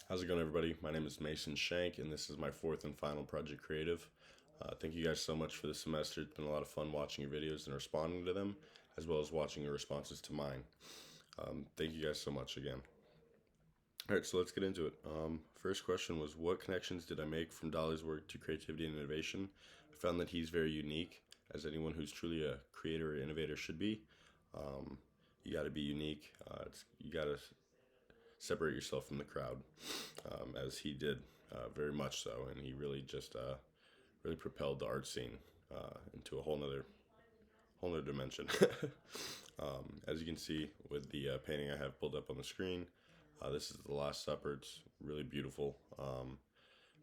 How's it going, everybody? My name is Mason Shank, and this is my fourth and final Project Creative. Thank you guys so much for the semester. It's been a lot of fun watching your videos and responding to them, as well as watching your responses to mine. Thank you guys so much again. All right, so let's get into it. First question was, what connections did I make from Dolly's work to creativity and innovation? I found that he's very unique, as anyone who's truly a creator or innovator should be. You got to be unique. You got to separate yourself from the crowd, as he did, very much so, and he really just really propelled the art scene into a whole nother dimension. As you can see with the painting I have pulled up on the screen, this is The Last Supper. It's really beautiful.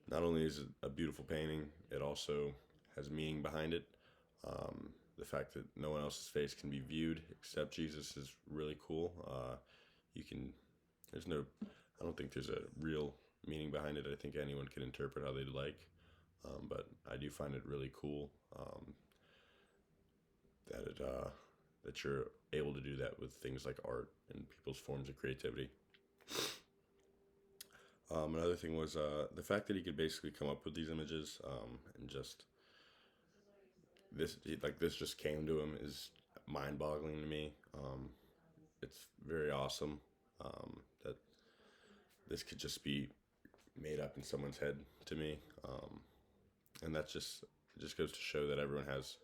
Not only is it a beautiful painting, it also has meaning behind it. The fact that no one else's face can be viewed except Jesus is really cool. You can there's no, I don't think there's a real meaning behind it. I think anyone can interpret how they'd like, but I do find it really cool that you're able to do that with things like art and people's forms of creativity. Another thing was the fact that he could basically come up with these images and just this just came to him is mind-boggling to me. It's very awesome that this could just be made up in someone's head to me, and that just goes to show that everyone has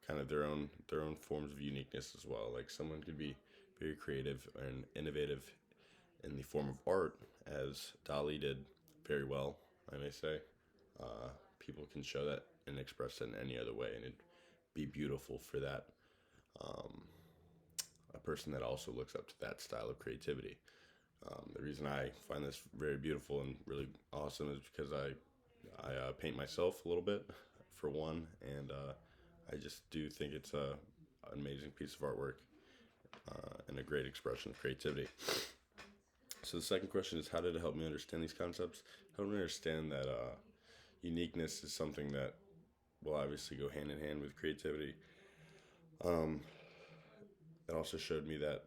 kind of their own forms of uniqueness as well. Like someone could be very creative and innovative in the form of art, as Dali did very well, I may say. People can show that and express it in any other way, and it'd be beautiful for that a person that also looks up to that style of creativity. The reason I find this very beautiful and really awesome is because I paint myself a little bit, for one, and I just do think it's an amazing piece of artwork and a great expression of creativity. So the second question is, how did it help me understand these concepts? Help me understand that uniqueness is something that will obviously go hand in hand with creativity. Um, it also showed me that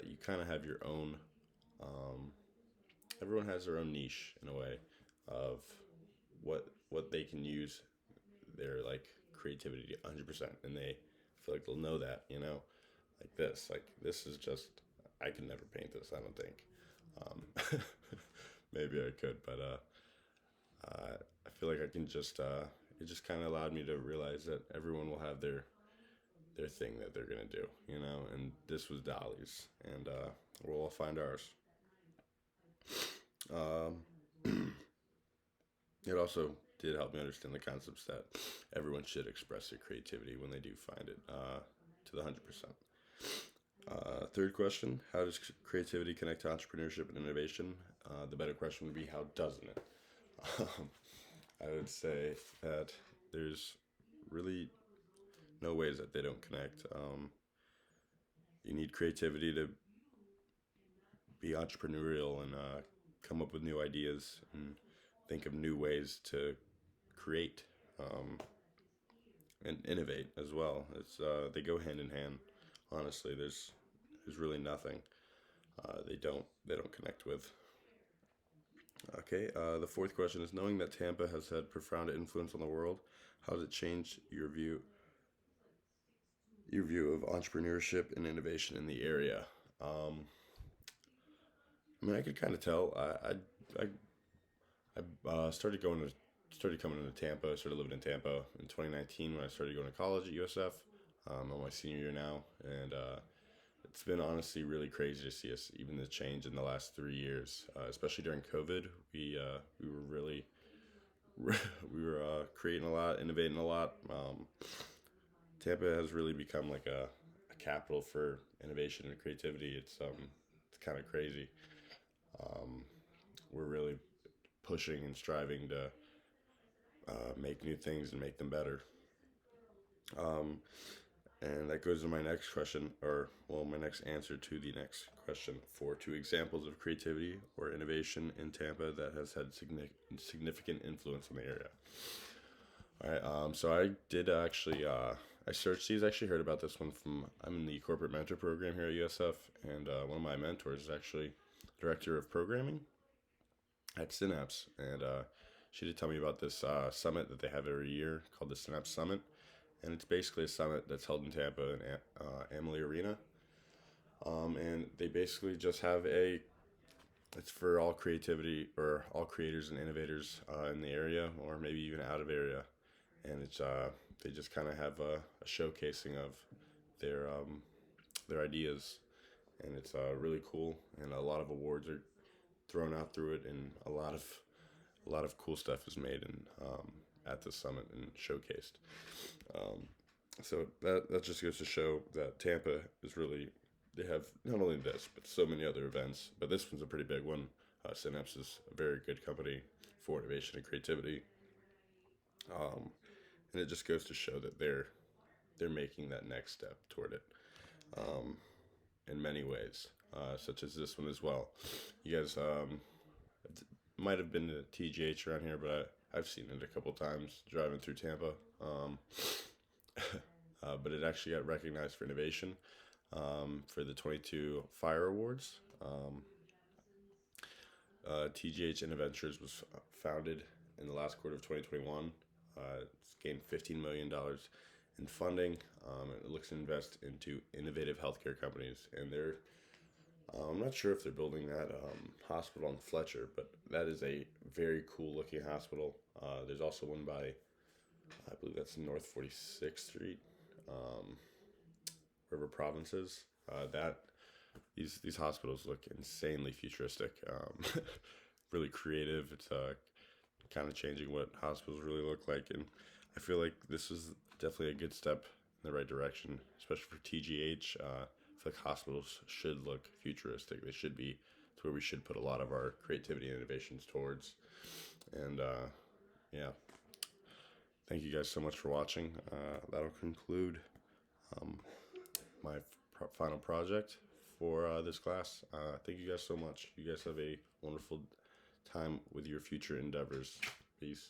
you kind of have your own. Um, Everyone has their own niche in a way of what they can use their like creativity 100%, and they feel like they'll know that, like this is just, I can never paint this, I don't think. Maybe I could, but I feel like I can just it just kind of allowed me to realize that everyone will have their thing that they're gonna do, and this was Dolly's, and we'll all find ours. um, It also did help me understand the concepts that everyone should express their creativity when they do find it, to the 100%. Third question, how does creativity connect to entrepreneurship and innovation? The better question would be, how doesn't it? I would say that there's really no ways that they don't connect. You need creativity to be entrepreneurial and come up with new ideas and think of new ways to create and innovate as well. It's they go hand in hand. Honestly, there's really nothing they don't connect with. Okay, the fourth question is, knowing that Tampa has had profound influence on the world, how does it change your view of entrepreneurship and innovation in the area? I mean, I could kind of tell. I started coming into Tampa. Started living in Tampa in 2019 when I started going to college at USF. I'm my senior year now, and it's been honestly really crazy to see us, even the change in the last 3 years, especially during COVID. We were really we were creating a lot, innovating a lot. Tampa has really become like a capital for innovation and creativity. It's kind of crazy. Um, we're really pushing and striving to make new things and make them better. Um, and that goes to my next question, or well, my next answer to the next question. For two examples of creativity or innovation in Tampa that has had significant influence in the area. All right. So I did actually I searched these. I actually heard about this one from, I'm in the corporate mentor program here at USF, and one of my mentors is actually director of programming at Synapse, and she did tell me about this summit that they have every year called the Synapse Summit, and it's basically a summit that's held in Tampa in Amalie Arena, and they basically just have it's for all creativity or all creators and innovators in the area or maybe even out of area, and it's they just kind of have a showcasing of their their ideas, and it's really cool, and a lot of awards are thrown out through it, and a lot of cool stuff is made and at the summit and showcased. Um, so that just goes to show that Tampa is really, they have not only this but so many other events. But this one's a pretty big one. Synapse is a very good company for innovation and creativity, um, and it just goes to show that they're making that next step toward it um, in many ways, such as this one as well. You guys might have been to TGH around here, but I've seen it a couple times driving through Tampa. But it actually got recognized for innovation for the 22 Fire Awards. TGH Innoventures was founded in the last quarter of 2021. It's gained $15 million in funding. It looks to invest into innovative healthcare companies, and I'm not sure if they're building that hospital on Fletcher, but that is a very cool looking hospital. There's also one by, I believe that's North 46th Street, River Provinces. That these hospitals look insanely futuristic, really creative. It's kind of changing what hospitals really look like, and I feel like this is definitely a good step in the right direction, especially for TGH. I feel like hospitals should look futuristic. They should be to where we should put a lot of our creativity and innovations towards. And yeah, thank you guys so much for watching. That'll conclude um, my final project for this class. Thank you guys so much. You guys have a wonderful time with your future endeavors. Peace.